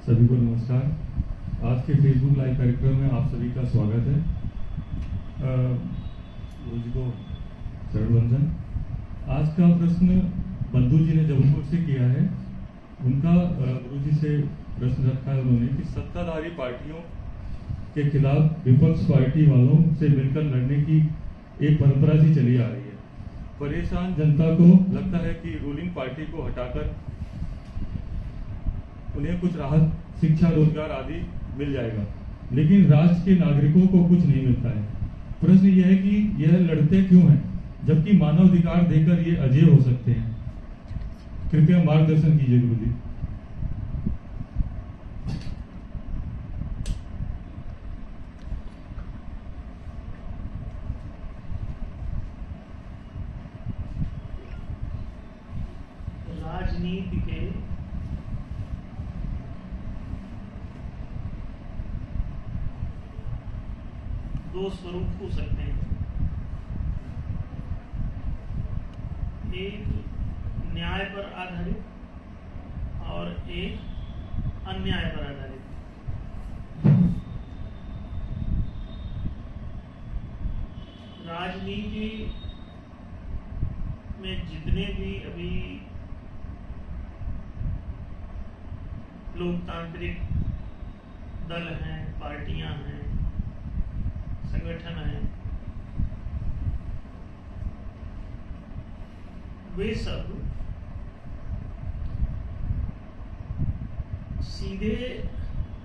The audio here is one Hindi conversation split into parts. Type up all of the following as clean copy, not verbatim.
सभी को नमस्कार। आज के फेसबुक लाइव कार्यक्रम में आप सभी का स्वागत है। गुरु जी को शरण वंदन। आज का प्रश्न बंधु जी ने जबलपुर से किया है। उनका गुरु जी से प्रश्न रखा है उन्होंने कि सत्ताधारी पार्टियों के खिलाफ विपक्ष पार्टी वालों से मिलकर लड़ने की एक परंपरा सी चली आ रही है। परेशान जनता को लगता है कि रूलिंग पार्टी को हटाकर उन्हें कुछ राहत, शिक्षा, रोजगार आदि मिल जाएगा, लेकिन राज्य के नागरिकों को कुछ नहीं मिलता है। प्रश्न यह है कि यह लड़ते क्यों हैं, जबकि मानव अधिकार देकर ये अजय हो सकते हैं। कृपया मार्गदर्शन कीजिए गुरु जी। राजनीति के दो स्वरूप हो सकते हैं। एक न्याय पर आधारित और एक अन्याय पर आधारित। राजनीति में जितने भी अभी लोकतांत्रिक दल हैं, पार्टियां हैं, संगठन हैं, वे सब सीधे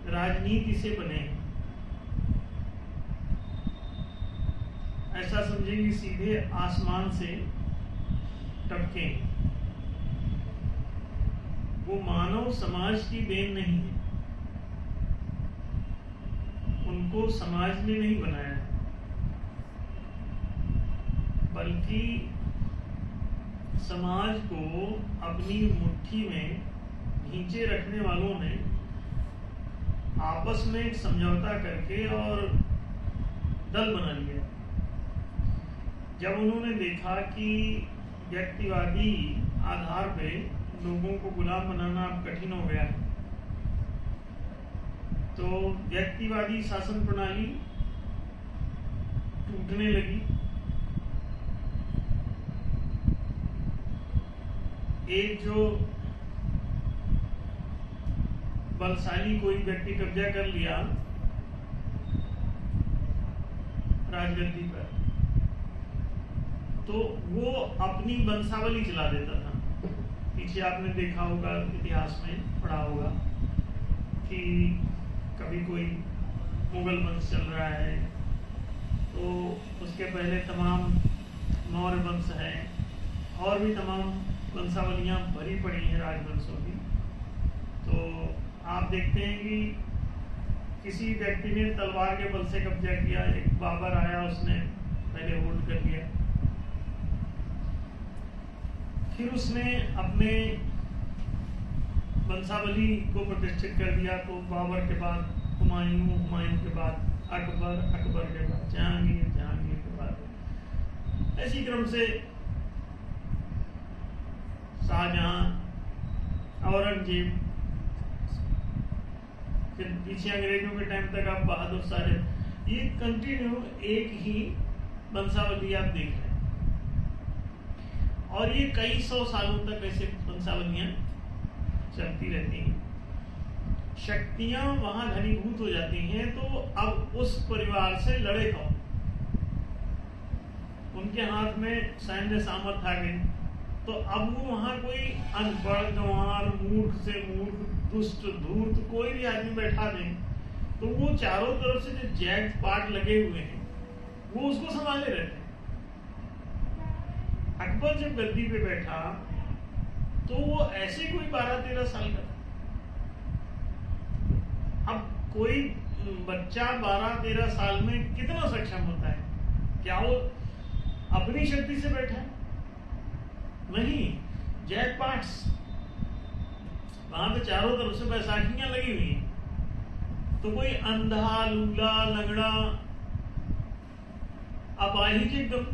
राजनीति से बने हैं। ऐसा समझेंगे सीधे आसमान से टपके। वो मानव समाज की देन नहीं है, उनको समाज ने नहीं बनाया, बल्कि समाज को अपनी मुट्ठी में खींचे रखने वालों ने आपस में एक समझौता करके और दल बना लिया। जब उन्होंने देखा कि व्यक्तिवादी आधार पे लोगों को गुलाम बनाना अब कठिन हो गया है, तो व्यक्तिवादी शासन प्रणाली टूटने लगी। एक जो बलशाली कोई व्यक्ति कब्जा कर लिया राजगद्दी पर, तो वो अपनी वंशावली चला देता था। पीछे आपने देखा होगा, इतिहास में पढ़ा होगा कि कभी कोई मुगल वंश चल रहा है, तो उसके पहले तमाम मौर्य वंश है और भी तमाम वंशावलियां भरी पड़ी हैं राजवंशों की। तो आप देखते हैं कि किसी व्यक्ति ने तलवार के बल से कब्जा किया, एक बाबर आया, उसने पहले होल्ड कर लिया, फिर उसने अपने वंशावली को प्रतिष्ठित कर दिया। तो बाबर के बाद हुमायूं, हुमायूं के बाद अकबर, अकबर के बाद जहांगीर, जहांगीर के बाद ऐसी क्रम से शाहजहां, औरंगजेब, फिर पीछे अंग्रेजों के टाइम तक आप बहादुर शाह। ये कंटिन्यू एक ही वंशावली आप देख रहे हैं, और ये कई सौ सालों तक ऐसे वंशावलियां चलती रहती हैं। शक्तियां वहां घनीभूत हो जाती हैं, तो अब उस परिवार से लड़े कौन? उनके हाथ में सैन्य सामर्थ्य आ गई, तो अब वो वहां कोई अनपढ़, गंवार, मूर्ख से मूर्ख, दुष्ट, धूर्त कोई भी आदमी बैठा दें, तो वो चारों तरफ से जो जैक पार्ट लगे हुए हैं वो उसको संभाले रहते हैं। अकबर जब गद्दी पे बैठा तो वो ऐसे कोई 12-13 साल का था। अब कोई बच्चा 12-13 साल में कितना सक्षम होता है? क्या वो अपनी शक्ति से बैठा है? नहीं, जैकपॉट्स वहां पे चारों तरफ से बैसाखियां लगी हुई हैं, तो कोई अंधा, लूला, लंगड़ा, अपाहिज, एकदम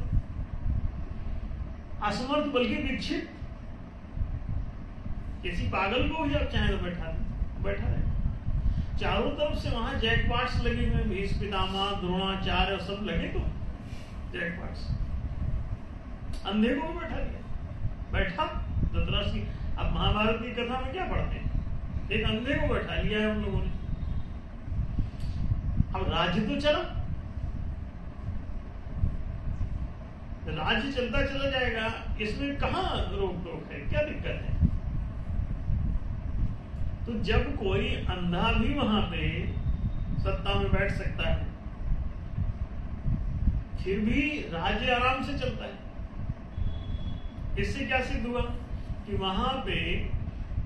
असमर्थ, बल्कि विक्षिप्त, किसी पागल को भी आप चाहे तो बैठा रहे। चारों तरफ से वहां जैकपॉट्स लगे हुए, भीष्म पितामह, द्रोणाचार्य सब लगे, तो जैकपॉट्स। अंधे को भी बैठा लिया, बैठा धृतराष्ट्र। अब महाभारत की कथा में क्या पढ़ते हैं, एक अंधे को बैठा लिया है उन लोगों ने। अब राज्य तो चला, राज्य चलता चला जाएगा, इसमें कहां रोक टोक है, क्या दिक्कत है? तो जब कोई अंधा भी वहां पे सत्ता में बैठ सकता है, फिर भी राज्य आराम से चलता है। इससे क्या सिद्ध हुआ कि वहां पे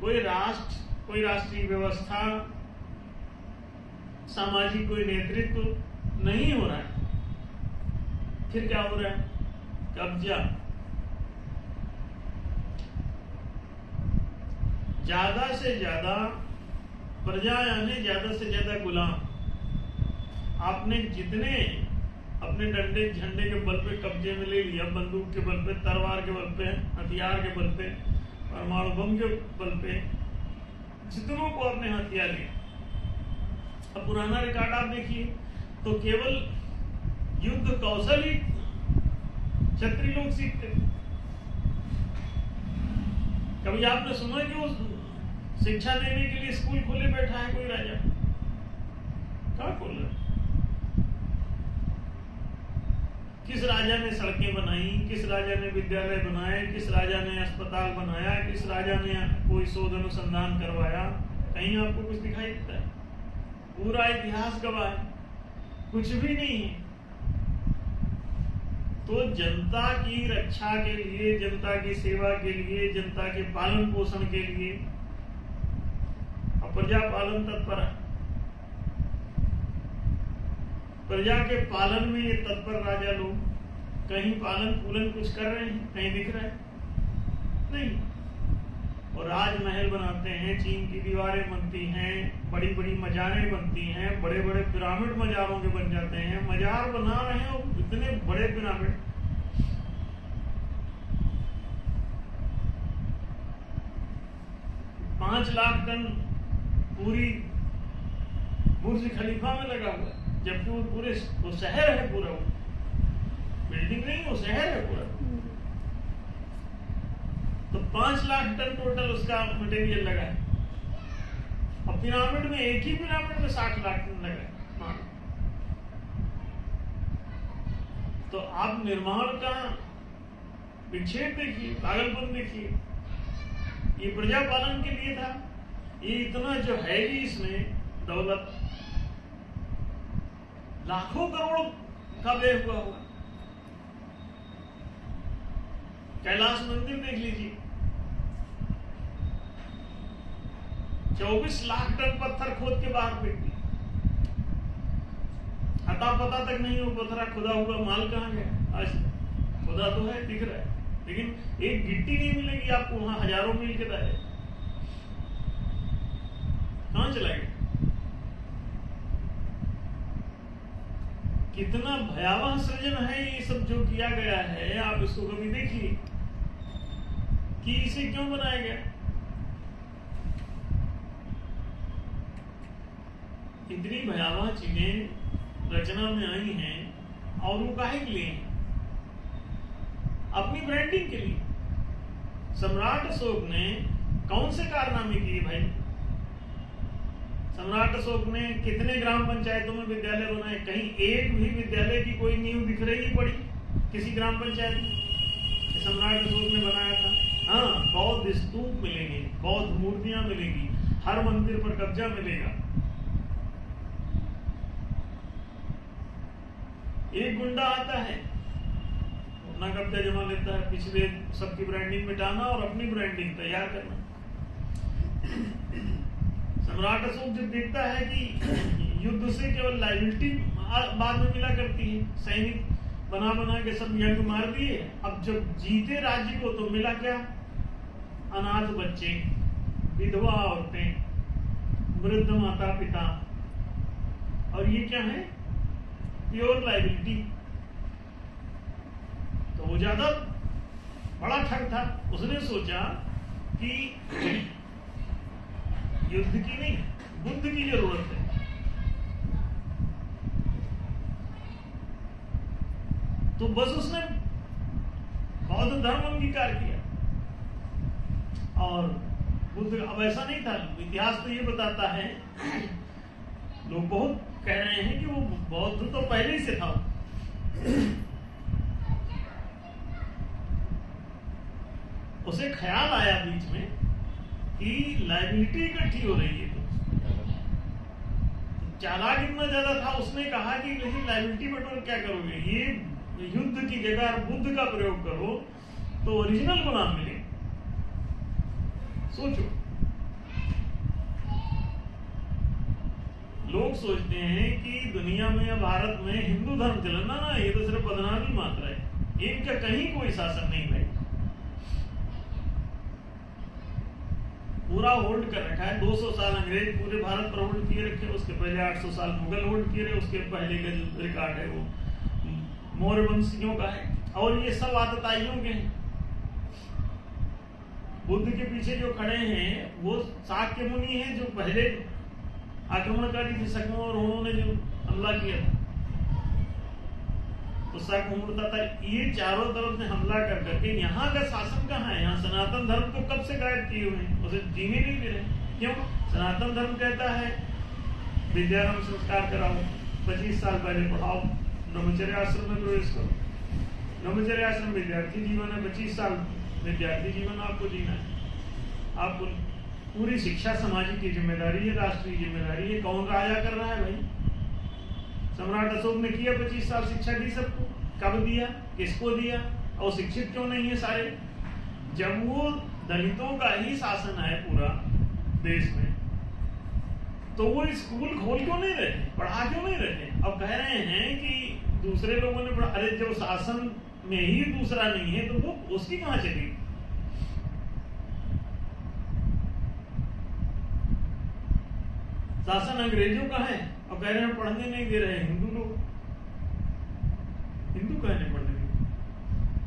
कोई राष्ट्र, कोई राष्ट्रीय व्यवस्था, सामाजिक कोई नेतृत्व नहीं हो रहा है। फिर क्या हो रहा है? कब्जा, ज्यादा से ज्यादा प्रजा यानी ज्यादा से ज्यादा गुलाम। आपने जितने अपने डंडे झंडे के बल पे कब्जे में ले लिया, बंदूक के बल पे, तलवार के बल पे, हथियार के बल पे, परमाणु बम के बल पे, जितनों को आपने हथियार लिया। अब पुराना रिकॉर्ड आप देखिए तो केवल युद्ध कौशल ही क्षत्रिय लोग सीखते। कभी आपने सुना कि उस शिक्षा देने के लिए स्कूल खोले बैठा है कोई राजा? कहां खोल रहा? किस राजा ने सड़कें बनाई, किस राजा ने विद्यालय बनाए, किस राजा ने अस्पताल बनाया, किस राजा ने कोई शोध अनुसंधान करवाया? कहीं आपको कुछ दिखाई देता है? पूरा इतिहास गवाह है, कुछ भी नहीं है। तो जनता की रक्षा के लिए, जनता की सेवा के लिए, जनता के पालन पोषण के लिए और प्रजा पालन तत्पर है। प्रजा के पालन में ये तत्पर राजा लोग कहीं पालन पूलन कुछ कर रहे हैं? कहीं दिख रहा है? नहीं। और राजमहल बनाते हैं, चीन की दीवारें बनती हैं, बड़ी बड़ी मजारें बनती हैं, बड़े बड़े पिरामिड मजारों के बन जाते हैं। मजार बना रहे हैं और इतने बड़े पिरामिड, $5 लाख टन पूरी बुर्ज खलीफा में लगा हुआ है, जबकि वो पूरे वो शहर है, पूरा वो बिल्डिंग नहीं, वो शहर है पूरा। तो 5 लाख टन टोटल उसका मटेरियल लगा है। और पिरामिड में, एक ही पिरामिड में 60 लाख टन लगा है। तो आप निर्माण का विक्षेप देखिए, पागलपन देखिए। ये प्रजा पालन के लिए था। ये इतना जो है ही इसमें दौलत, लाखों करोड़ का व्यय हुआ होगा। कैलाश मंदिर देख लीजिए, 24 लाख टन पत्थर खोद के बाहर फेंक दिया। अता पता तक नहीं हो पत्थर खुदा हुआ माल कहां गया। आज खुदा तो है, दिख रहा है, लेकिन एक गिट्टी नहीं मिलेगी आपको वहां हजारों मील के दायरे। कहां चला गया? कितना भयावह सृजन है ये सब जो किया गया है। आप इसको कभी देखिए कि इसे क्यों बनाया गया। इतनी भयावह चीजें रचना में आई हैं और वो काहे के लिए हैं? अपनी ब्रांडिंग के लिए। सम्राट अशोक ने कौन से कारनामे किए भाई? सम्राट अशोक ने कितने ग्राम पंचायतों में विद्यालय बनाए? कहीं एक भी विद्यालय की कोई नींव दिख पड़ी किसी ग्राम पंचायत में? सम्राट अशोक ने बनाया था। हाँ, बौद्ध स्तूप मिलेंगे, बौद्ध मूर्तियां मिलेगी, हर मंदिर पर कब्जा मिलेगा। एक गुंडा आता है, अपना कब्जा जमा लेता है, पिछले सबकी ब्रांडिंग मिटाना और अपनी ब्रांडिंग तैयार करना। सम्राट अशोक जब देखता है कि युद्ध से केवल लाइबिलिटी बाद में मिला करती है, सैनिक बना बना के सब यज्ञ मार दिए, अब जब जीते राज्य को तो मिला क्या? अनाथ बच्चे, विधवा औरतें, वृद्ध माता पिता। और ये क्या है? Pure liability. तो वो ज्यादा बड़ा ठग था। उसने सोचा कि युद्ध की नहीं, बुद्ध की जरूरत है। तो बस उसने बौद्ध धर्म अंगीकार किया। और बुद्ध अब ऐसा नहीं था, इतिहास तो ये बताता है, लोग बहुत कह रहे हैं कि वो बौद्ध तो पहले ही से था। उसे ख्याल आया बीच में कि लायबिलिटी इकट्ठी हो रही है, तो चालाक इतना ज्यादा था, उसने कहा कि लेकिन लायबिलिटी बटोर क्या करोगे, ये युद्ध की जगह बुद्ध का प्रयोग करो तो ओरिजिनल गुलाम मिले। सोचो, लोग सोचते हैं कि दुनिया में या भारत में हिंदू धर्म चलना ना, ये तो सिर्फ बदनामी मात्र है, इनका कहीं कोई शासन नहीं भाई। पूरा होल्ड कर रखा है, 200 साल अंग्रेज पूरे भारत पर होल्ड किए रखे, उसके पहले 800 साल मुगल होल्ड किए रहे, उसके पहले का जो रिकॉर्ड है वो मौर्य वंशियों का है, और ये सब आतताइयों के हैं। बुद्ध के पीछे जो खड़े हैं वो शाक्य मुनि हैं, जो पहले आक्रमणकारी थे शकों, और उन्होंने जो हमला किया था तो शक उमड़ता था। ये चारों तरफ से हमला कर करके यहाँ का शासन कहाँ है? यहाँ सनातन धर्म तो कब से गायब किए हुए हैं, उसे जीने नहीं दे रहे। क्यों? सनातन धर्म कहता है विद्यारंभ संस्कार कराओ, 25 साल पहले पढ़ाओ, ब्रह्मचर्य आश्रम में प्रवेश करो। ब्रह्मचर्य आश्रम विद्यार्थी जीवन है, 25 साल विद्यार्थी जीवन आपको जीना है। आपको पूरी शिक्षा समाज की जिम्मेदारी है, राष्ट्रीय जिम्मेदारी है। कौन राजा कर रहा है भाई? सम्राट अशोक ने किया, 25 साल शिक्षा दी सबको। कब दिया, किसको दिया, और शिक्षित क्यों नहीं है सारे? जब वो दलितों का ही शासन है पूरा देश में, तो वो स्कूल खोल क्यों नहीं रहे, पढ़ा क्यों नहीं रहे? अब कह रहे हैं कि दूसरे लोगों ने पढ़ा। अरे जब शासन में ही दूसरा नहीं है तो वो उसकी कहां चली? शासन अंग्रेजों का है और कह रहे हैं पढ़ने नहीं दे रहे हिंदू लोग। हिंदू कहने पढ़ने नहीं,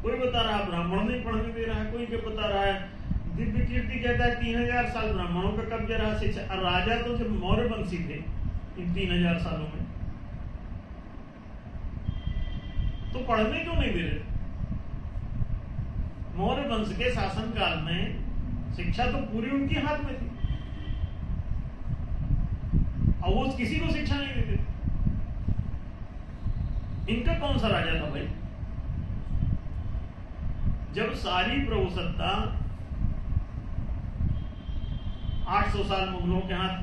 कोई बता रहा है ब्राह्मण नहीं पढ़ने दे रहा है, कोई क्या बता रहा है दिव्य कीर्ति कहता है 3000 साल ब्राह्मणों का कब्जा रहा शिक्षा। और राजा तो जब मौर्य वंशी थे इन 3000 सालों में, तो पढ़ने क्यों नहीं दे रहे? मौर्य वंश के शासन काल में शिक्षा तो पूरी उनके हाथ में थी, और वो किसी को शिक्षा नहीं देते। इनका कौन सा राजा था भाई? जब सारी प्रभुसत्ता 800 साल मुगलों के हाथ,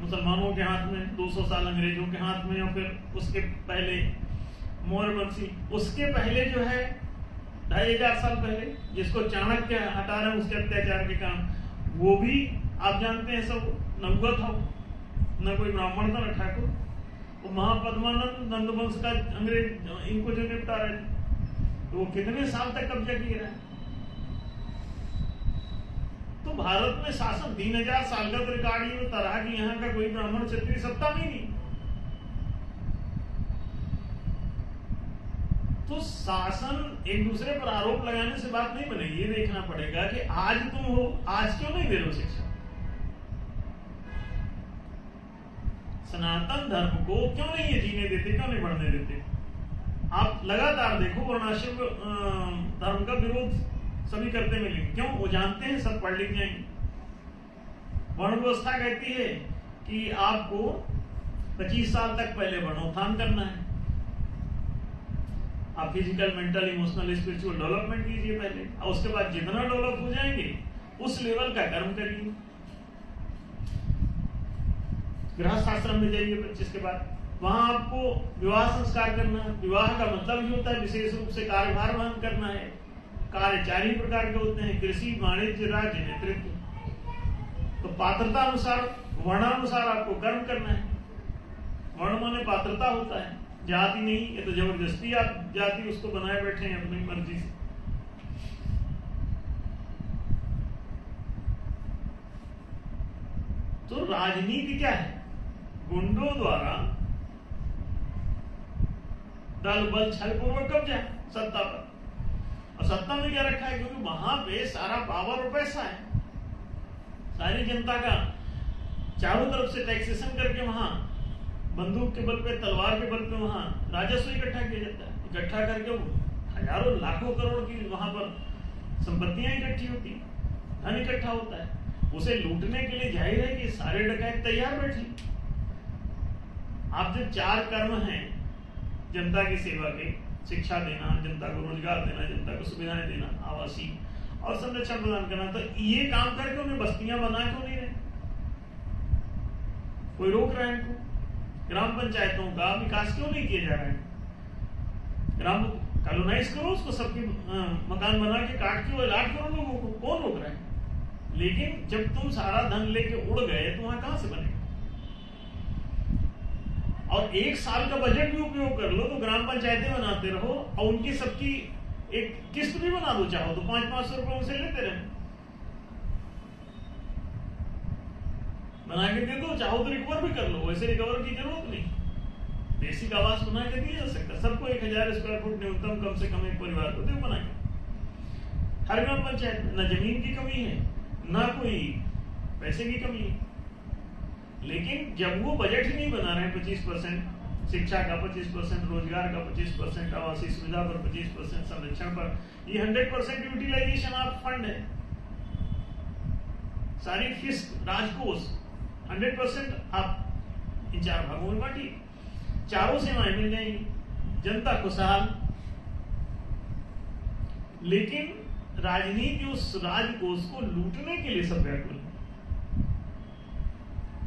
मुसलमानों के हाथ में, 200 साल अंग्रेजों के हाथ में, और फिर उसके पहले मौर्य वंशी, उसके पहले जो है 2500 साल पहले जिसको चाणक्य हटा रहे हैं उसके अत्याचार के काम, वो भी आप जानते हैं सब नवगत हो, न कोई ब्राह्मण था न ठाकुर। वो महापद्मानंद नंदवंश का अंग्रेज इनको जो निपटा रहे थे, तो वो कितने साल तक कब्जा किए रहे? तो भारत में शासन 3000 साल का रिकॉर्ड ये बता रहा कि यहाँ का कोई ब्राह्मण क्षत्रिय सत्ता में नहीं। तो शासन एक दूसरे पर आरोप लगाने से बात नहीं बनेगी। ये देखना पड़ेगा कि आज तुम हो, आज क्यों नहीं दे रहे हो शिक्षा? सनातन धर्म को क्यों नहीं ये जीने देते, क्यों नहीं बढ़ने देते? आप लगातार देखो वर्णाश्रम धर्म का विरोध सभी करते मिलेंगे। क्यों? वो जानते हैं सब पढ़ लिख जाएंगे। वर्ण व्यवस्था कहती है कि आपको 25 साल तक पहले वर्णोत्थान करना है। आप physical, mental, emotional, spiritual development कीजिए पहले, और उसके बाद जितना डेवलप हो जाएंगे उस लेवल का कर्म करिए। गृहस्थ आश्रम में जाइए 25 के बाद, वहां आपको विवाह संस्कार करना है। विवाह का मतलब ही होता है विशेष रूप से कार्यभार वहन करना है। कार्य 4 ही प्रकार के होते हैं: कृषि, वाणिज्य, राज्य, नेतृत्व। तो पात्रता अनुसार, वर्णानुसार आपको कर्म करना है। वर्ण माने पात्रता होता है, जाति नहीं। ये तो जबरदस्ती आप जाति उसको बनाए बैठे हैं अपनी मर्जी से। तो राजनीति क्या है? गुंडों द्वारा दल बल छल पूर्वक कब्जा सत्ता पर। और सत्ता में क्या रखा है? क्योंकि वहां पे सारा पावर और पैसा है, सारी जनता का चारों तरफ से टैक्सेशन करके वहां बंदूक के बल पे, तलवार के बल पे वहां राजस्व इकट्ठा किया जाता है। इकट्ठा करके हजारों लाखों करोड़ की वहां पर संपत्तियां इकट्ठी होती, धन इकट्ठा होता है। उसे लूटने के लिए जाहिर है कि सारे डकैत तैयार बैठे। आप जब 4 कर्म हैं जनता की सेवा के, शिक्षा देना, जनता को रोजगार देना, जनता को सुविधाएं देना, आवासीय और संरक्षण प्रदान करना, तो ये काम करके उन्हें बस्तियां बना क्यों नहीं रहे? कोई रोक रहा है इनको? ग्राम पंचायतों का विकास क्यों नहीं किया जा रहा है? ग्राम कॉलोनाइज करो उसको, सबके मकान बना के काट के अलॉट करो लोगों को, कौन रोक रहा है? लेकिन जब तुम सारा धन लेके उड़ गए तो वहां कहां से बनेगा? और 1 साल का बजट भी उपयोग कर लो तो ग्राम पंचायतें बनाते रहो और उनकी सबकी एक किस्त भी बना दो, चाहो तो 500-500 रुपए उनसे लेते रहे, बना के दे दो, चाहो तो रिकवर भी कर लो, वैसे रिकवर की जरूरत नहीं। बेसिक आवास बना के दिया जा सकता, सबको 1000 स्क्वायर फुट न्यूनतम कम से कम एक परिवार को दे बना के। हर ग्राम पंचायत में न जमीन की कमी है, ना कोई पैसे की कमी है, लेकिन जब वो बजट ही नहीं बना रहे हैं 25% शिक्षा का, 25% रोजगार का, 25% आवासीय सुविधा पर, 25% संरक्षण पर, ये 100% यूटिलाइजेशन ऑफ फंड है। सारी फीस राजकोष 100% आप इन 4 भागों में बांटी, चारों सेवाएं मिल जाएंगी, जनता खुशहाल। लेकिन राजनीति उस राजकोष को लूटने के लिए सब व्याकुल है,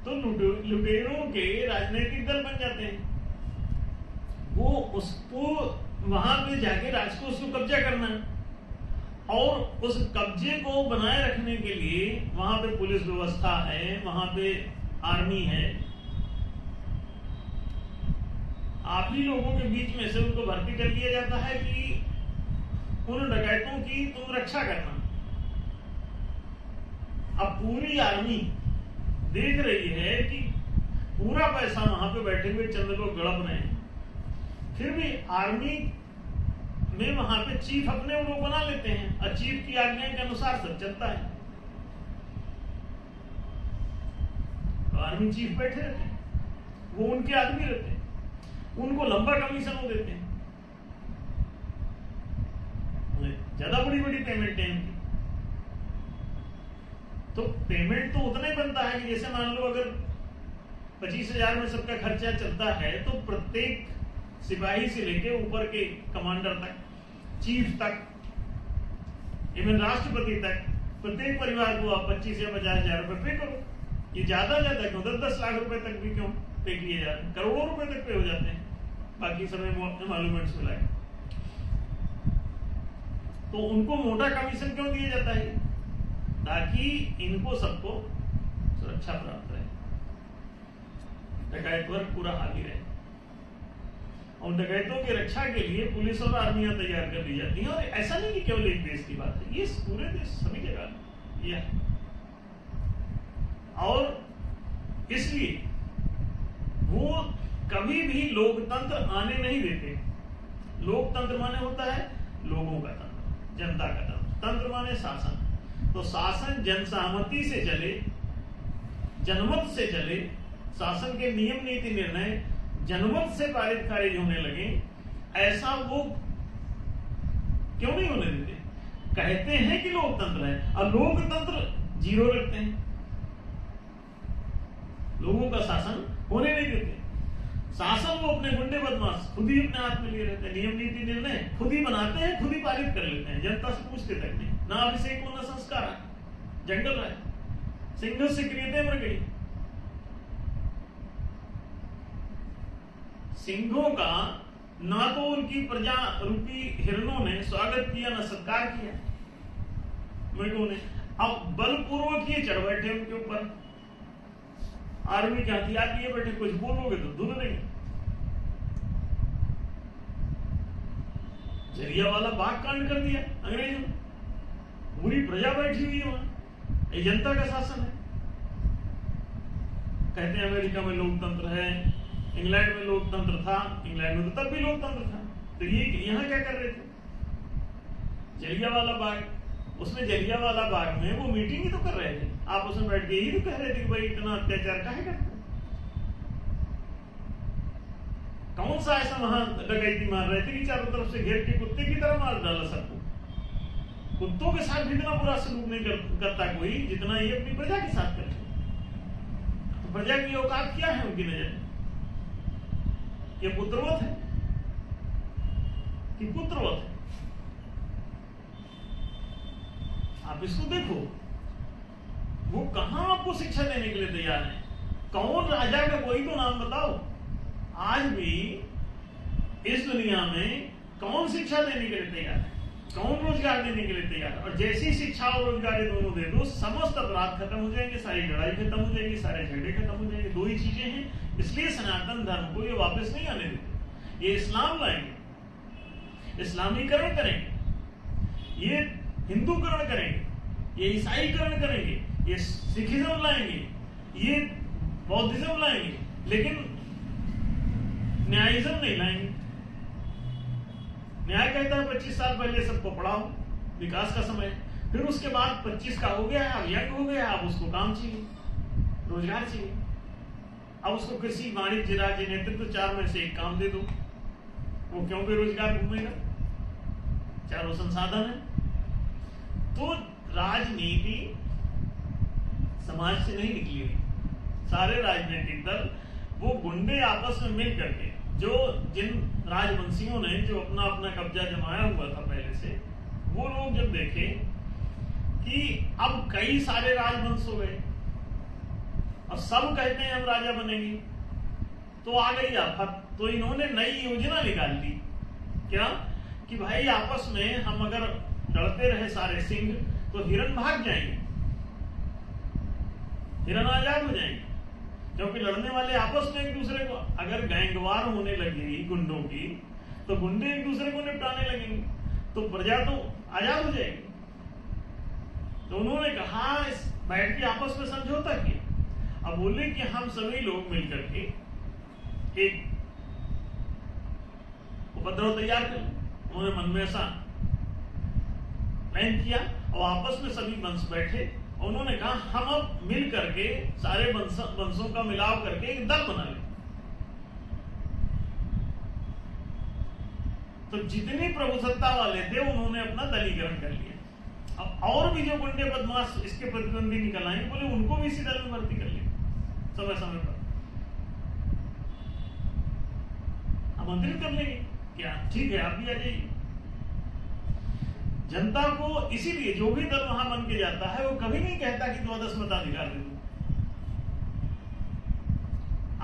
तो लुटेरों के राजनीतिक दल बन जाते हैं। वो उसको वहां पे जाके राजकोष को कब्जा करना है, और उस कब्जे को बनाए रखने के लिए वहां पे पुलिस व्यवस्था है, वहां पे आर्मी है। आप ही लोगों के बीच में से उनको भर्ती कर लिया जाता है कि उन डकैतों की तुम रक्षा करना। अब पूरी आर्मी देख रही है कि पूरा पैसा वहां पे बैठे हुए चंद लोग गड़प रहे हैं, फिर भी आर्मी में वहां पे चीफ अपने लोग बना लेते हैं और चीफ की आज्ञा के अनुसार सब चलता है। तो आर्मी चीफ बैठे रहते हैं, वो उनके आदमी रहते हैं, उनको लंबा कमीशन वो देते हैं, ज्यादा बड़ी बड़ी पेमेंट है इनकी। तो पेमेंट तो उतना ही बनता है कि जैसे मान लो अगर 25,000 में सबका खर्चा चलता है तो प्रत्येक सिपाही से लेके ऊपर के कमांडर तक, चीफ तक, इवन राष्ट्रपति तक, प्रत्येक परिवार को आप 25 या 50,000 रुपए पे करो। ये ज्यादा क्यों? 10-10 लाख रुपए तक भी क्यों पे किए जा रहे हैं? करोड़ों रुपए तक पे हो जाते हैं बाकी समय एमॉल्यूमेंट्स मिलाए। तो उनको मोटा कमीशन क्यों दिया जाता है? ताकि इनको सबको सुरक्षा प्राप्त रहे, डकैत वर्ग पूरा हावी रहे। और डकैतों की रक्षा के लिए पुलिस और आर्मियां तैयार कर दी जाती हैं। और ऐसा नहीं कि केवल एक देश की बात है, ये पूरे देश सभी जगह ये है। और इसलिए वो कभी भी लोकतंत्र आने नहीं देते। लोकतंत्र माने होता है लोगों का तंत्र, जनता का तंत्र। तंत्र माने शासन। तो शासन जनसहमति से चले, जनमत से चले, शासन के नियम नीति निर्णय जनमत से पारित कार्य होने लगे, ऐसा वो क्यों नहीं होने देते? कहते हैं कि लोकतंत्र है और लोकतंत्र जीरो रखते हैं, लोगों का शासन होने नहीं देते। शासन वो अपने गुंडे बदमाश खुद ही अपने हाथ में लिए रहते हैं, नियम नीति निर्णय खुद ही बनाते हैं, खुद ही पारित कर लेते हैं, जनता से पूछते तक नहीं। ना अभिषेक को, ना संस्कार, जंगल है, सिंह से क्रियते मर गई। सिंहों का ना तो उनकी प्रजा रूपी हिरणों ने स्वागत किया, ना सत्कार किया मृगों ने। अब बलपूर्वक ये चढ़ बैठे उनके ऊपर, आर्मी के हथियार लिए बैठे, कुछ बोलोगे तो धुल देंगे। जलियांवाला बाग कांड कर दिया अंग्रेजों ने, पूरी प्रजा बैठी हुई है वहां, ये जनता का शासन है। कहते हैं अमेरिका में लोकतंत्र है, इंग्लैंड में लोकतंत्र था, इंग्लैंड में तो तब भी लोकतंत्र था। तो ये यहाँ क्या कर रहे थे? जलियांवाला बाग उसमें जलियांवाला बाग में वो मीटिंग ही तो कर रहे थे, आप उसमें बैठ के ही तो कह रहे थे कि भाई इतना अत्याचार काहे करते, कौन सा ऐसा वहां डकैती मार रहे थे कि चारों तरफ से घेर के कुत्ते की तरह मार डाला सबको। कुत्तों के साथ भी इतना बुरा सलूक नहीं करता कोई जितना ये अपनी प्रजा के साथ करते। तो प्रजा की औकात क्या है उनकी नजर में? ये पुत्रवत है कि पुत्रवत है? आप इसको देखो, वो कहां आपको शिक्षा देने के लिए तैयार है? कौन राजा का कोई तो नाम बताओ। आज भी इस दुनिया में कौन शिक्षा देने के लिए तैयार है? कौन रोजगार देने के लिए तैयार है? और जैसी शिक्षा और रोजगार दोनों दे दो, समस्त अपराध खत्म हो जाएंगे, सारी लड़ाई खत्म हो जाएगी, सारे झगड़े खत्म हो जाएंगे। दो ही चीजें हैं, इसलिए सनातन धर्म को ये वापस नहीं आने देते। ये इस्लाम लाएंगे, इस्लामीकरण करेंगे, ये हिंदूकरण करेंगे, ये ईसाईकरण करेंगे, ये सिखिज्म लाएंगे, ये बौद्धिज्म लाएंगे, लेकिन न्यायिज्म नहीं लाएंगे। न्याय कहता है 25 साल पहले सबको पढ़ाओ, विकास का समय, फिर उसके बाद 25 का हो गया है, अब यंग हो गया, अब उसको काम चाहिए, रोजगार चाहिए। अब उसको कृषि, वाणिज्य, राज्य, नेतृत्व, 4 में से एक काम दे दो, वो क्यों बेरोजगार घूमेगा? चारों संसाधन है। तो राजनीति समाज से नहीं निकली हुई। सारे राजनीतिक दल वो गुंडे आपस में मिल करके, जो जिन राजवंशियों ने जो अपना अपना कब्जा जमाया हुआ था पहले से, वो लोग जब देखे कि अब कई सारे राजवंश हो गए और सब कहते हैं हम राजा बनेंगे, तो आ गई आफत। तो इन्होंने नई योजना निकाल ली, क्या कि भाई आपस में हम अगर लड़ते रहे सारे सिंह तो हिरन भाग जाएंगे, हिरन आजाद हो जाएंगे, क्योंकि लड़ने वाले आपस में एक दूसरे को, अगर गैंगवार होने लगेगी गुंडों की, तो गुंडे एक दूसरे को निपटाने लगेंगे, तो प्रजा तो आजाद हो जाएगी। तो उन्होंने कहा, इस बैठ के आपस में समझौता किया। अब बोले कि हम सभी लोग मिलकर के एक उपद्रव तैयार कर। उन्होंने मन में ऐसा प्लान किया और आपस में सभी वंश बैठे। उन्होंने कहा हम अब मिल करके सारे वंशों का मिलाव करके एक दल बना ले। तो जितने प्रभुसत्ता वाले थे उन्होंने अपना दलीकरण कर लिया। अब और भी जो गुंडे बदमाश इसके प्रतिद्वंदी निकल आए, बोले उनको भी इसी दल में भर्ती कर लिया समय समय पर, आमंत्रित कर लेंगे, क्या ठीक है आप भी आ जाइए। जनता को इसीलिए जो भी दल वहां बन के जाता है वो कभी नहीं कहता कि द्वादश मताधिकार दे दो।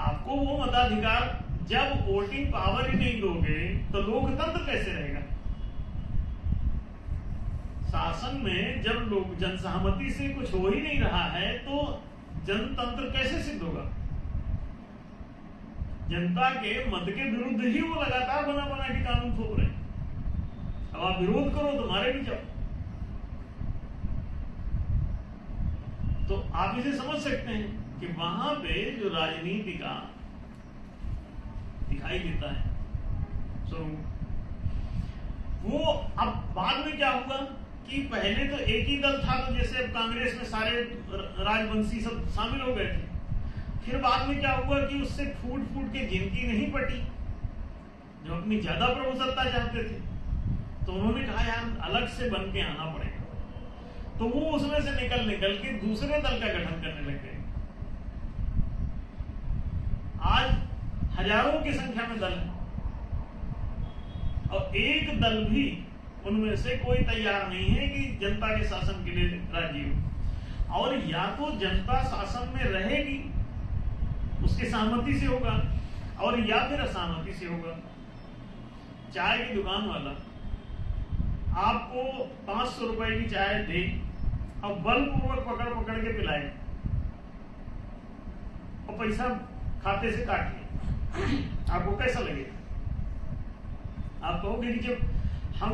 आपको वो मताधिकार, जब वोटिंग पावर ही नहीं दोगे तो लोकतंत्र कैसे रहेगा? शासन में जब लोग जनसहमति से कुछ हो ही नहीं रहा है तो जनतंत्र कैसे सिद्ध होगा? जनता के मत के विरुद्ध ही वो लगातार बना बना के कानून थोप रहे हैं। अब आप विरोध करो तो मारे भी जाओ। तो आप इसे समझ सकते हैं कि वहां पे जो राजनीति का दिखाई देता है स्वरूप, वो अब बाद में क्या हुआ कि पहले तो एक ही दल था, तो जैसे अब कांग्रेस में सारे राजवंशी सब शामिल हो गए थे। फिर बाद में क्या हुआ कि उससे फूट फूट के गिनती नहीं पटी, जो अपनी ज्यादा प्रभुसत्ता चाहते थे, तो उन्होंने कहा यार अलग से बन के आना पड़ेगा। तो वो उसमें से निकल के दूसरे दल का गठन करने लग गए। आज हजारों की संख्या में दल है और एक दल भी उनमें से कोई तैयार नहीं है कि जनता के शासन के लिए राजी हो। और या तो जनता शासन में रहेगी, उसकी सहमति से होगा, और या फिर असहमति से होगा। चाय की दुकान वाला आपको 500 रुपए की चाय दे और बलपूर्वक पकड़ के पिलाए और पैसा खाते से काट ले, आपको कैसा लगेगा? आप कहोगे कि जब हम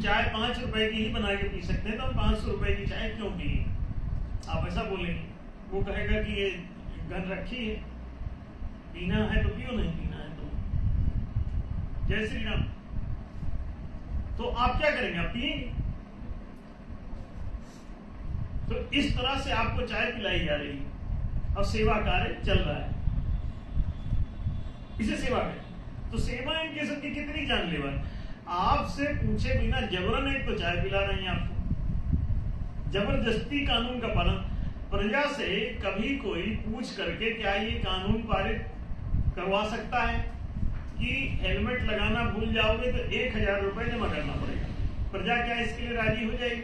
चाय 5 रुपए की ही बना के पी सकते हैं तो हम 500 रुपए की चाय क्यों पिए? आप ऐसा बोलेंगे। वो कहेगा कि ये गन रखी है, पीना है तो पियो, नहीं पीना है तो जय श्री राम। तो आप क्या करेंगे? आप पिएंगे। तो इस तरह से आपको चाय पिलाई जा रही है और सेवा कार्य चल रहा है, इसे सेवा करें। तो सेवा इनके सबकी कितनी जानलेवा है। आपसे पूछे बिना जबरन एक तो चाय पिला रहे हैं आपको, जबरदस्ती कानून का पालन। प्रजा से कभी कोई पूछ करके क्या ये कानून पारित करवा सकता है कि हेलमेट लगाना भूल जाओगे तो 1000 रुपए जमा करना पड़ेगा? प्रजा क्या इसके लिए राजी हो जाएगी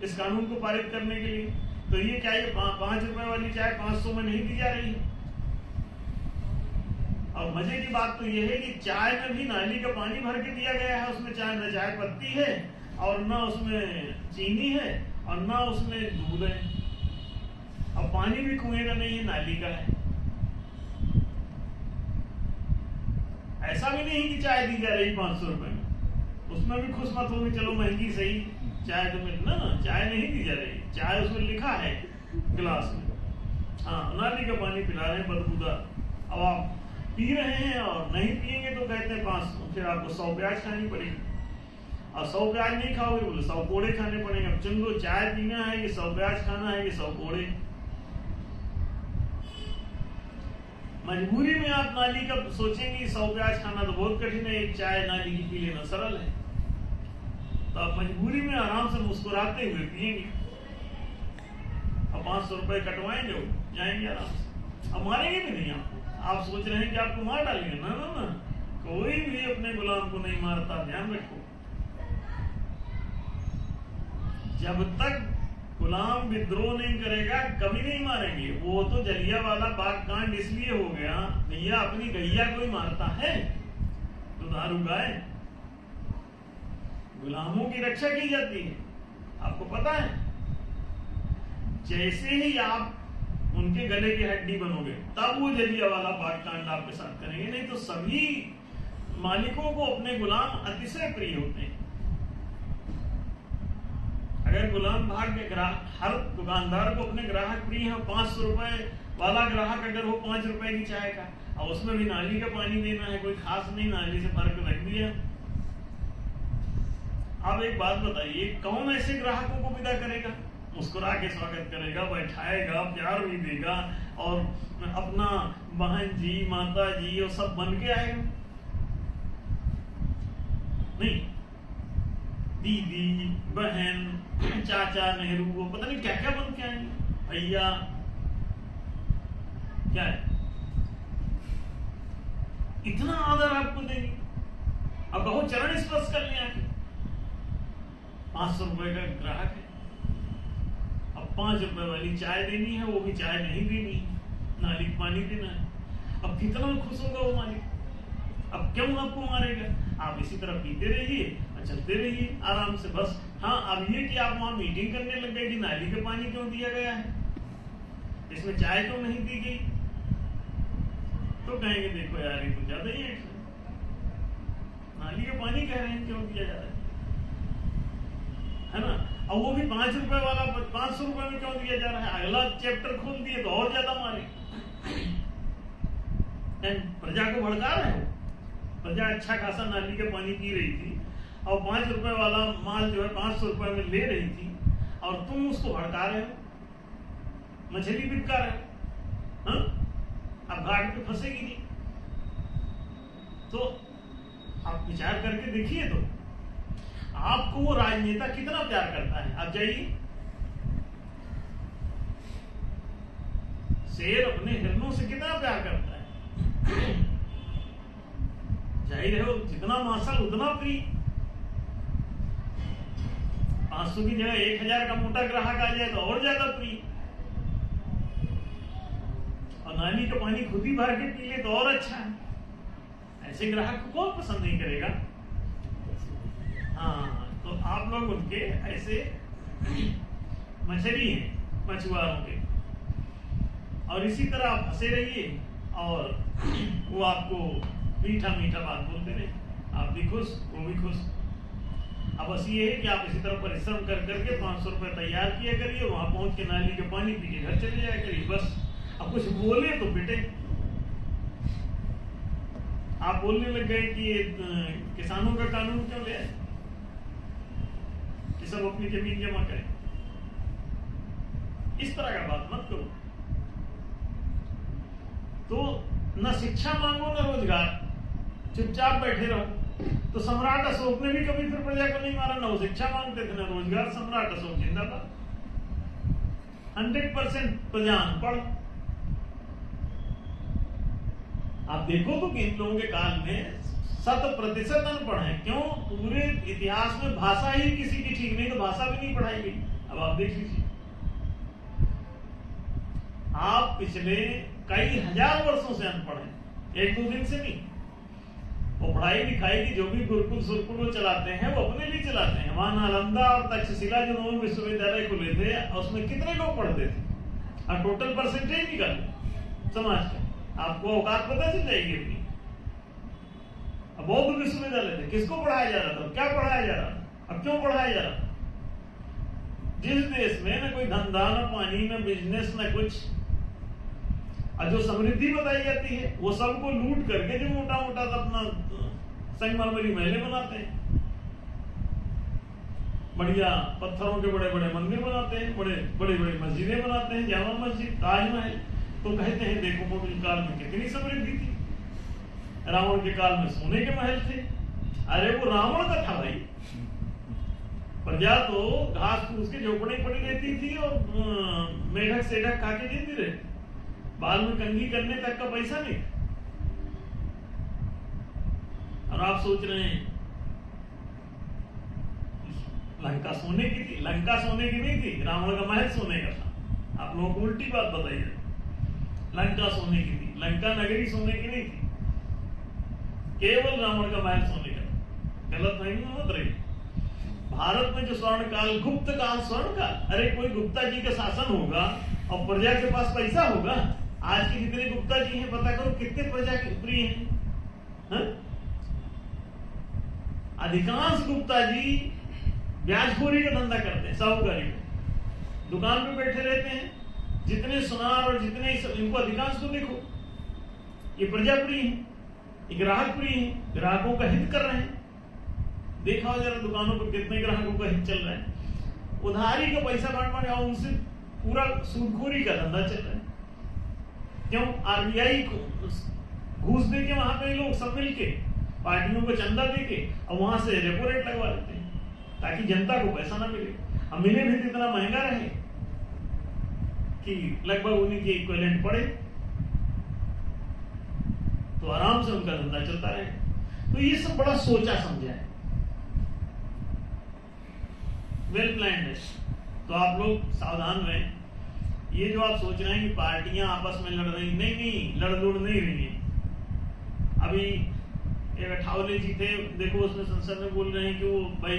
इस कानून को पारित करने के लिए? तो ये क्या ये 5 रुपए वाली चाय 500 में नहीं दी जा रही है? और मजे की बात तो यह है कि चाय में भी नाली का पानी भर के दिया गया है, उसमें चाय न चाय पत्ती है और न उसमें चीनी है और न उसमें दूध है, और पानी भी कुएं का नहीं है, नाली का है। ऐसा भी नहीं कि चाय दी जा रही 500 रुपए में, उसमें भी खुश मत होगी चलो महंगी सही चाय तो मिल ना, चाय नहीं दी जा रही। चाय उसमें लिखा है गिलास में, हाँ नाली का पानी पिला रहे हैं बदबूदार। अब आप पी रहे हैं और नहीं पिएंगे तो कहते हैं 500, फिर आपको 100 प्याज खानी पड़ेगी, और 100 प्याज नहीं खाओगे बोले 100 कोड़े खाने पड़ेंगे। अब चुन लो, चाय पीना है कि 100 प्याज खाना है कि 100 कोड़े। मजबूरी में आप नाली का सोचेंगे 100 प्याज खाना तो बहुत कठिन है, एक चाय नाली की पी लेना सरल है, तो आप मजबूरी में आराम से मुस्कुराते हुए पिएंगे और 500 रुपए कटवाएंगे, जाएंगे आराम से। अब मारेंगे भी नहीं आपको। आप सोच रहे हैं कि आपको मार डालेंगे, ना ना ना, कोई भी अपने गुलाम को नहीं मारता, ध्यान रखो। जब तक गुलाम विद्रोह नहीं करेगा कभी नहीं मारेंगे। वो तो जलियांवाला बाग कांड इसलिए हो गया, भैया अपनी गैया कोई मारता है तो दारू गाय, गुलामों की रक्षा की जाती है, आपको पता है। जैसे ही आप उनके गले की हड्डी बनोगे तब वो जलियांवाला बाग कांड आपके साथ करेंगे, नहीं तो सभी मालिकों को अपने गुलाम अतिशय प्रिय होते हैं। अगर गुलाम भाग के ग्राहक, हर दुकानदार को अपने ग्राहक प्रिय है। 500 रुपए वाला ग्राहक अगर हो 5 रुपए की चाय का, और उसमें भी नाली का पानी देना है, कोई खास नहीं, नाली से फर्क रख दिया। अब एक बात बताइए, कौन ऐसे ग्राहकों को विदा करेगा? मुस्कुरा के स्वागत करेगा, बैठाएगा, प्यार भी देगा और अपना बहन जी, माता जी और सब बन के आएगा? नहीं, दीदी, बहन, चाचा, नेहरू, वो पता नहीं क्या क्या बन के आएंगे। भैया क्या है, इतना आदर आपको देंगे। अब बहुत चरण स्पर्श कर लिया, 500 रुपए का ग्राहक है, अब 5 रुपए वाली चाय देनी है, वो भी चाय नहीं देनी है, नाली का पानी देना है। अब कितना खुश होगा वो मालिक, अब क्यों आपको मारेगा? आप इसी तरह पीते रहिए, चलते रहिए आराम से बस। हाँ, अब ये कि आप वहां मीटिंग करने लग गए कि नाली का पानी क्यों दिया गया है, इसमें चाय क्यों नहीं दी गई, तो कहेंगे देखो यार ये तो ज्यादा ही है, नाली का पानी कह रहे हैं क्यों दिया जा रहा है ना। और वो भी 5 रुपए वाला 500 रुपए में क्यों दिया जा रहा है? अगला चैप्टर खोल दिए तो और ज्यादा मारे। प्रजा को भड़का रहे हो। प्रजा अच्छा खासा नाली का पानी पी रही थी और 5 रुपए वाला माल जो है 500 रुपए में ले रही थी, और तुम उसको भड़का रहे हो, मछली बिका रहे हो। हाँ? अब घाट पे फंसेगी नहीं। तो आप विचार करके देखिए, तो आपको वो राजनेता कितना प्यार करता है। आप जाइए, शेर अपने हिरणों से कितना प्यार करता है, जाहिर है जितना मासल उतना प्रिय। 500 की जगह 1000 का मोटा ग्राहक आ जाए तो और ज्यादा प्रिय, और नाली का पानी खुद ही भर के पी ले तो और अच्छा है। ऐसे ग्राहक को कौन पसंद नहीं करेगा? हाँ, तो आप लोग उनके ऐसे मछली हैं मछुआरों के, और इसी तरह आप हंसे रहिए और वो आपको मीठा मीठा बात बोलते रहे, आप भी खुश, वो भी खुश। अब बस ये है कि आप इसी तरह परिश्रम कर करके 500 रुपए तैयार किया करिए, वहां पहुंच के नाली का पानी पी के घर चले जाया करिए बस। अब कुछ बोले तो बेटे आप बोलने लग गए कि किसानों का कानून क्यों ले आए कि सब अपनी जमीन जमा करें। इस तरह का बात मत करो। तो न शिक्षा मांगो न रोजगार, चुपचाप बैठे रहो। तो सम्राट अशोक ने भी कभी फिर प्रजा को नहीं मारा, न वो शिक्षा मांगते थे न रोजगार। सम्राट अशोक जिंदाबाद। 100% प्रजा अनपढ़। आप देखो तो कि इन लोगों के काल में 100% अनपढ़ है। क्यों? पूरे इतिहास में भाषा ही किसी की ठीक नहीं, तो भाषा भी नहीं पढ़ाई गई। अब आप देख लीजिए, आप पिछले कई हजार वर्षों से अनपढ़ हैं, एक दो दिन से नहीं। वो पढ़ाई लिखाई की जो भी गुरुकुल सुरकुल वो चलाते हैं, वो अपने लिए चलाते हैं। वहां नालंदा और तक्षशिला जो दोनों विश्वविद्यालय खुले थे, उसमें कितने लोग पढ़ते थे? और टोटल परसेंटेज निकाल समाज का, आपको औकात पता चल जाएगी अपनी। अब बौद्ध विश्वविद्यालय थे, किसको पढ़ाया जा रहा था? क्या पढ़ाया जा रहा था? अब क्यों पढ़ाया जा रहा था? जिस देश में न कोई धंधा, न पानी, न बिजनेस, न कुछ, और जो समृद्धि बताई जाती है वो सबको लूट करके जो मोटा मोटा अपना संगमरमरी महल बनाते हैं, बढ़िया पत्थरों के बड़े बड़े मंदिर बनाते हैं, बड़े बड़े मस्जिदें बनाते हैं, जामा मस्जिद, ताजमहल। तो कहते हैं देखो मुगल काल में कितनी समृद्धि थी, रावण के काल में सोने के महल थे। अरे वो रावण का था भाई। प्रजा तो घास फूस के झोपड़ी पड़ी रहती थी और मेढक सेढक खा के जीती रहती, बाल में कंघी करने तक का पैसा नहीं। और आप सोच रहे हैं लंका सोने की थी? लंका सोने की नहीं थी, रावण का महल सोने का था। आप लोगों को उल्टी बात बताइए, लंका सोने की थी, लंका नगरी सोने की नहीं थी, केवल रावण का महल सोने का। गलत नहीं मत रही। भारत में जो स्वर्ण काल, गुप्त काल, स्वर्ण काल, अरे कोई गुप्ता जी का शासन होगा और प्रजा के पास पैसा होगा। आज के जितने गुप्ता जी हैं पता करो कितने प्रजा के प्रिय हैं। अधिकांश गुप्ता जी ब्याजखोरी का धंधा करते हैं, साहूकारी का, दुकान पे बैठे रहते हैं। जितने सुनार और जितने इनको अधिकांश को देखो, ये प्रजा प्रिय है, ये ग्राहक प्रिय है, ग्राहकों का हित कर रहे हैं। देखा हो जरा दुकानों पर कितने ग्राहकों का हित चल रहा है। उधारी का पैसा बांट और उनसे पूरा सूदखोरी का धंधा चल रहा है। क्यों? आरबीआई को घूस दे के वहां पे लोग सब मिलके पार्टियों को चंदा दे के और वहां से रेपो रेट लगवा देते हैं ताकि जनता को पैसा ना मिले। अब मिले भी तो इतना महंगा रहे कि लगभग उन्हीं के इक्विवेलेंट पड़े, तो आराम से उनका धंधा चलता रहे। तो ये सब बड़ा सोचा समझा है, वेल प्लान्ड है। तो आप लोग सावधान रहें। ये जो आप सोच रहे हैं कि पार्टियां आपस में लड़ रही, नहीं, लड़ नहीं रही है। अभी एक अठावले जी थे, देखो उसमें संसद में बोल रहे हैं कि वो भाई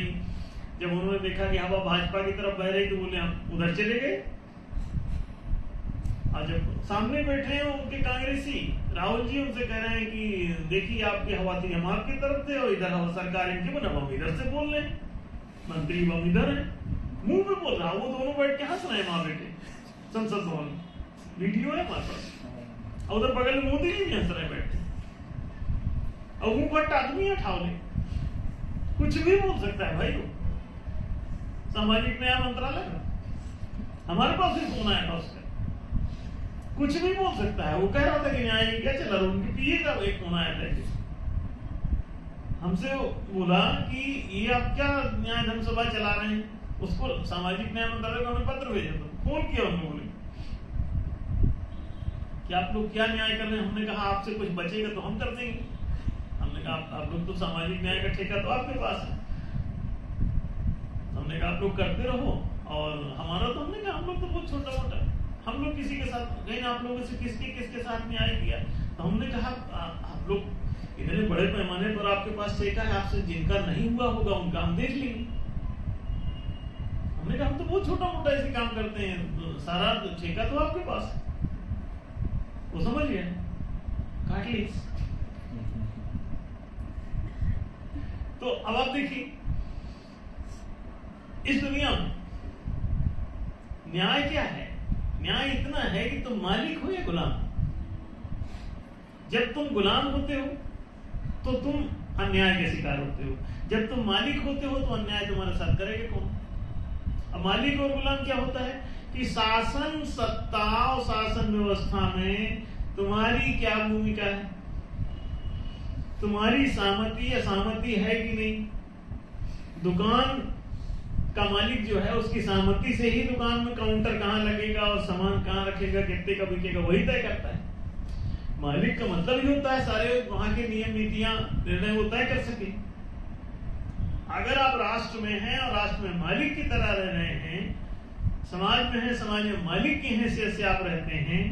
जब उन्होंने देखा कि हवा भाजपा की तरफ बह रही तो बोले हम उधर चले गए। और जब सामने बैठे हैं उनके कांग्रेसी राहुल जी, उनसे कह रहे हैं कि देखिए आपकी हवा थी, हम आपकी तरफ थे और इधर हवा सरकार इनकी बना, हम इधर से बोल रहे हैं, मंत्री बम इधर है, मुंह में बोल रहा। वो दोनों बैठ के हंस रहे हैं, माँ बेटे, संसद भवन वीडियो है हमारे पास। और उधर बगल में मोदी जी भी हंस रहे बैठे, और मुंह भट्ट आदमी है ठावले, कुछ भी बोल सकता है भाई। वो सामाजिक न्याय मंत्रालय का हमारे पास भी फोन आया था उसका, कुछ भी बोल सकता है। वो कह रहा था कि न्याय क्या चला रहा, उनके पीए का एक फोन आया था, हमसे बोला कि ये आप क्या न्याय धर्मसभा चला रहे हैं। उसको सामाजिक न्याय मंत्रालय को हमें पत्र भेजा था, फोन किया उन्होंने, बोले कि आप लोग क्या न्याय कर रहे हैं। हमने कहा आपसे कुछ बचेगा तो हम कर देंगे। हमने कहा आप लोग तो सामाजिक न्याय का ठेका तो आपके पास है। हमने कहा आप लोग करते रहो, और हमारा तो हमने कहा हम लोग तो बहुत छोटा मोटा, हम लोग किसी के साथ नहीं, आप लोगों से किसके साथ न्याय किया। तो हमने कहा आप लोग इतने बड़े पैमाने पर आपके पास ठेका है, आपसे जिनका नहीं हुआ होगा उनका हम देख लेंगे। हमने कहा हम तो बहुत छोटा मोटा ऐसे काम करते हैं, तो सारा ठेका तो आपके पास है। वो समझ गया, काट ली। तो अब आप देखिए इस दुनिया में न्याय क्या है। न्याय इतना है कि तुम मालिक हो या गुलाम। जब तुम गुलाम होते हो तो तुम अन्याय के शिकार होते हो, जब तुम मालिक होते हो तो अन्याय तुम्हारे साथ करेगा कौन। अब मालिक और गुलाम क्या होता है कि शासन सत्ता और शासन व्यवस्था में तुम्हारी क्या भूमिका है, तुम्हारी सहमति असहमति है कि नहीं। दुकान का मालिक जो है उसकी सहमति से ही दुकान में काउंटर कहां लगेगा और सामान कहां रखेगा, कितने का बिकेगा, वही तय करता है। मालिक का मतलब ही होता है सारे वहां के नियम नीतियां निर्णय वो तय कर सके। अगर आप राष्ट्र में हैं और राष्ट्र में मालिक की तरह रह रहे हैं, समाज में है, समाज में मालिक की हैसियत से आप रहते हैं,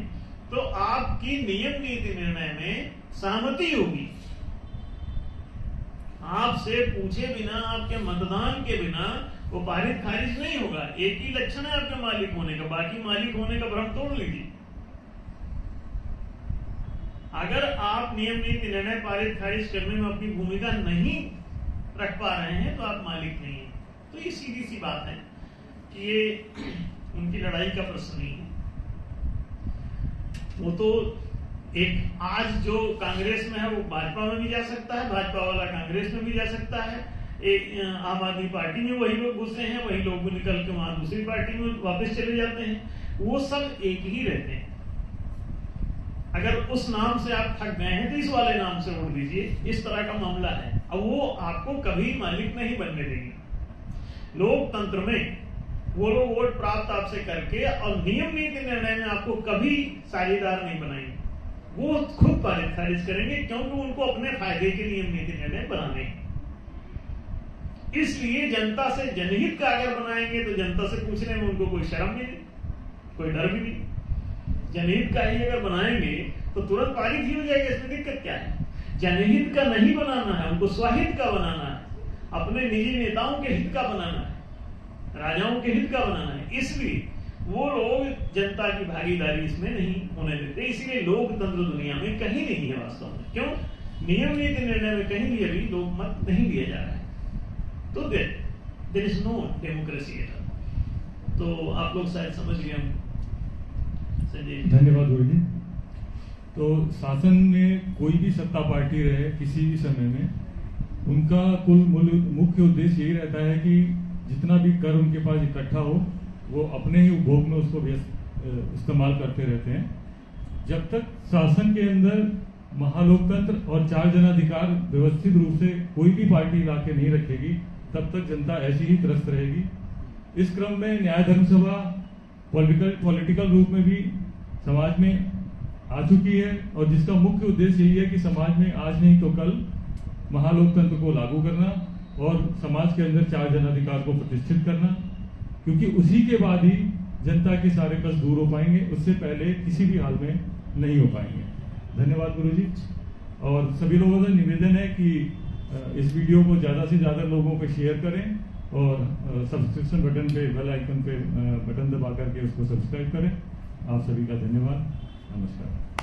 तो आपकी नियम नीति निर्णय में सहमति होगी। आपसे पूछे बिना, आपके मतदान के बिना वो पारित खारिज नहीं होगा। एक ही लक्षण है आपके मालिक होने का, बाकी मालिक होने का भ्रम तोड़ लीजिए। अगर आप नियम नीति निर्णय पारित खारिज करने में अपनी भूमिका नहीं रख पा रहे हैं तो आप मालिक नहीं हैं। तो ये सीधी सी बात है कि ये उनकी लड़ाई का प्रश्न नहीं है। वो तो एक आज जो कांग्रेस में है वो भाजपा में भी जा सकता है, भाजपा वाला कांग्रेस में भी जा सकता है, एक आम आदमी पार्टी में वही लोग घुसे हैं, वही लोग भी निकल के वहां दूसरी पार्टी में वापस चले जाते हैं। वो सब एक ही रहते हैं। अगर उस नाम से आप थक गए हैं तो इस वाले नाम से उड़ दीजिए। इस तरह का मामला है। अब वो आपको कभी मालिक नहीं बनने देगी। लोकतंत्र में वो लोग वोट प्राप्त आपसे करके और नियम नीति निर्णय में आपको कभी साझेदार नहीं बनाएंगे। वो खुद पारित खारिज करेंगे, क्योंकि उनको अपने फायदे के नियम नीति निर्णय बनाने हैं। इसलिए जनता से जनहित का अगर बनाएंगे तो जनता से पूछने में उनको कोई शर्म नहीं, कोई डर भी नहीं। जनहित का ही अगर बनाएंगे तो तुरंत पारित ही हो जाएगा। इसमें दिक्कत क्या है? जनहित का नहीं बनाना है, उनको स्वहित का बनाना है, अपने निजी नेताओं के हित का बनाना है, राजाओं के हित का बनाना है। इसलिए वो लोग जनता की भागीदारी इसमें नहीं होने देते। इसलिए लोकतंत्र दुनिया में कहीं नहीं है वास्तव में। क्यों? नियम नीति निर्णय में कहीं भी अभी लोक मत नहीं दिया जा रहा है। तो there is no democracy at all. तो आप लोग शायद समझ गए होंगे। धन्यवाद गुरु जी। तो शासन में कोई भी सत्ता पार्टी रहे किसी भी समय में, उनका कुल मुख्य उद्देश्य यही रहता है कि जितना भी कर उनके पास इकट्ठा हो वो अपने ही उपभोग में उसको इस्तेमाल करते रहते हैं। जब तक शासन के अंदर महालोकतंत्र और 4 जनाधिकार व्यवस्थित रूप से कोई भी पार्टी लाके नहीं रखेगी, तब तक जनता ऐसी ही त्रस्त रहेगी। इस क्रम में न्याय धर्म सभा पॉलिटिकल रूप में भी समाज में आ चुकी है, और जिसका मुख्य उद्देश्य यही है कि समाज में आज नहीं तो कल महालोकतंत्र को लागू करना और समाज के अंदर 4 जनाधिकार को प्रतिष्ठित करना, क्योंकि उसी के बाद ही जनता के सारे कष्ट दूर हो पाएंगे। उससे पहले किसी भी हाल में नहीं हो पाएंगे। धन्यवाद गुरुजी। और सभी लोगों का निवेदन है कि इस वीडियो को ज़्यादा से ज़्यादा लोगों पे शेयर करें और सब्सक्रिप्शन बटन पे, बेल आइकन पे बटन दबा करके उसको सब्सक्राइब करें। आप सभी का धन्यवाद। नमस्कार।